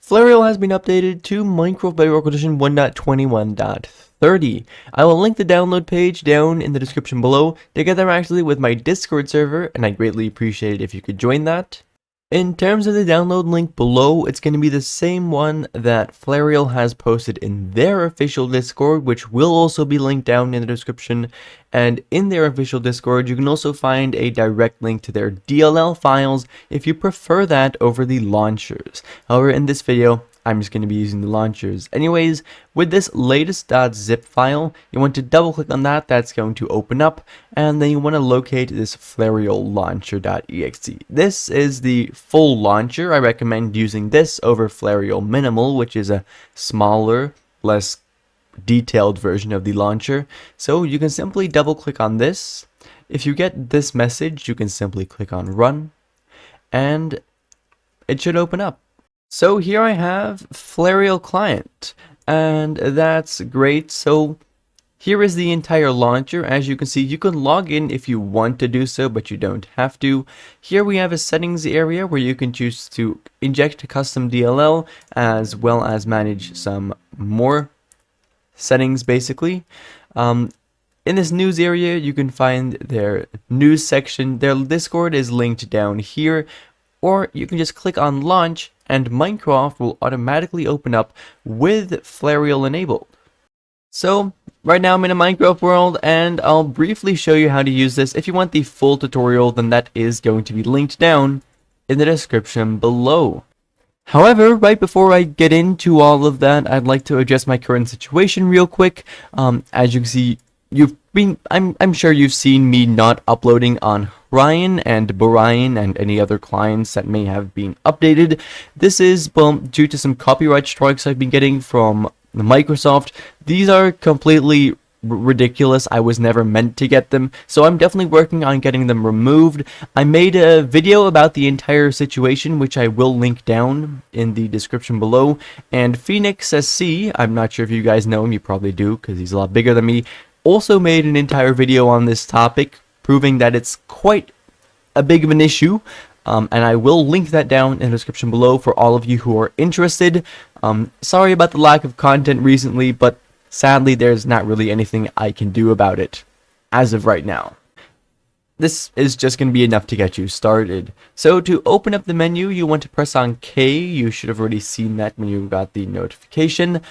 Flarial has been updated to Minecraft Bedrock Edition 1.21.30. I will link the download page down in the description below, together actually with my Discord server, and I'd greatly appreciate it if you could join that. In terms of the download link below, it's going to be the same one that Flarial has posted in their official Discord, which will also be linked down in the description. And in their official Discord, you can also find a direct link to their DLL files if you prefer that over the launchers. However, in this video, I'm just going to be using the launchers. Anyways, with this latest .zip file, you want to double click on that. That's going to open up, and then you want to locate this Flarial launcher.exe. This is the full launcher. I recommend using this over Flarial Minimal, which is a smaller, less detailed version of the launcher. So you can simply double click on this. If you get this message, you can simply click on run, and it should open up. So here I have Flarial Client, and that's great. So here is the entire launcher. As you can see, you can log in if you want to do so, but you don't have to. Here we have a settings area where you can choose to inject a custom DLL as well as manage some more settings basically. In this news area, you can find their news section. Their Discord is linked down here, or you can just click on launch and Minecraft will automatically open up with Flarial enabled. So right now I'm in a Minecraft world, and I'll briefly show you how to use this. If you want the full tutorial, then that is going to be linked down in the description below. However, right before I get into all of that, I'd like to address my current situation real quick. As you can see, I'm sure you've seen me not uploading on Ryan and Borian and any other clients that may have been updated. This is due to some copyright strikes I've been getting from Microsoft. These are completely ridiculous. I was never meant to get them, so I'm definitely working on getting them removed. I made a video about the entire situation, which I will link down in the description below. And Phoenix SC, I'm not sure if you guys know him, you probably do because he's a lot bigger than me, also made an entire video on this topic, proving that it's quite a big of an issue. And I will link that down in the description below for all of you who are interested. Sorry about the lack of content recently, but sadly there's not really anything I can do about it as of right now. This is just going to be enough to get you started. So to open up the menu, you want to press on K. You should have already seen that when you got the notification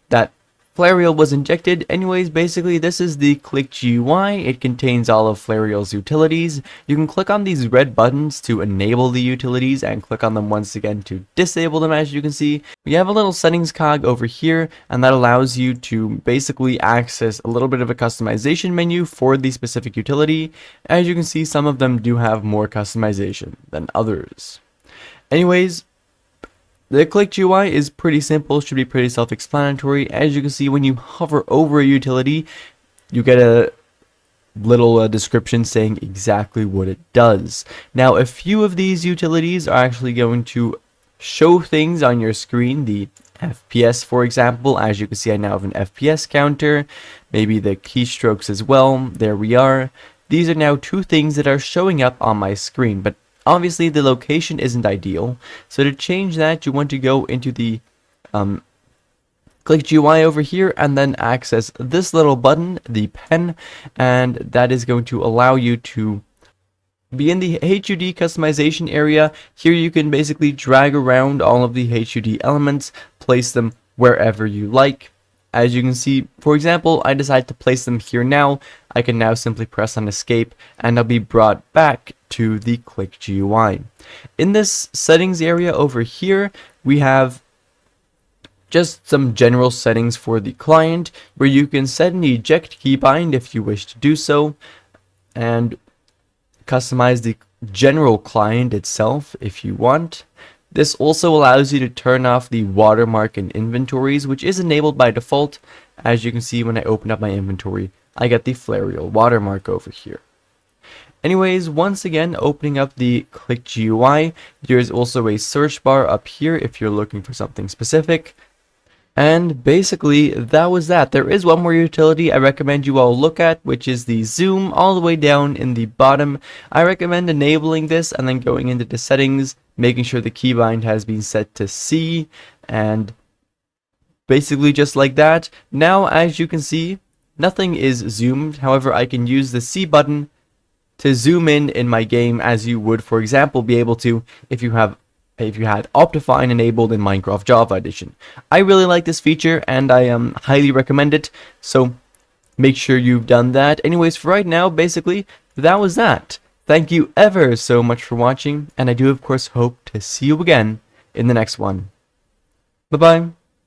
that Flarial was injected. Anyways, basically this is the Click GUI. It contains all of Flarial's utilities. You can click on these red buttons to enable the utilities and click on them once again to disable them. As you can see, we have a little settings cog over here, and that allows you to basically access a little bit of a customization menu for the specific utility. As you can see, some of them do have more customization than others. Anyways, the Click GUI is pretty simple, should be pretty self-explanatory. As you can see, when you hover over a utility, you get a little description saying exactly what it does. Now, a few of these utilities are actually going to show things on your screen. The FPS, for example, as you can see, I now have an FPS counter, maybe the keystrokes as well. There we are. These are now two things that are showing up on my screen, but obviously the location isn't ideal, so to change that you want to go into the Click GUI over here and then access this little button, the pen, and that is going to allow you to be in the HUD customization area. Here you can basically drag around all of the HUD elements, place them wherever you like. As you can see, for example, I decide to place them here now. I can now simply press on escape and I'll be brought back to the Click GUI. In this settings area over here, we have just some general settings for the client where you can set an eject keybind if you wish to do so, and customize the general client itself if you want. This also allows you to turn off the watermark in inventories, which is enabled by default. As you can see, when I open up my inventory, I get the Flarial watermark over here. Anyways, once again, opening up the Click GUI, there's also a search bar up here if you're looking for something specific. And basically, that was that. There is one more utility I recommend you all look at, which is the zoom all the way down in the bottom. I recommend enabling this and then going into the settings, making sure the keybind has been set to C. And basically just like that. Now, as you can see, nothing is zoomed. However, I can use the C button to zoom in my game, as you would, for example, be able to if you had Optifine enabled in Minecraft Java Edition. I really like this feature, and I highly recommend it. So make sure you've done that. Anyways, for right now, basically, that was that. Thank you ever so much for watching, and I do, of course, hope to see you again in the next one. Bye-bye.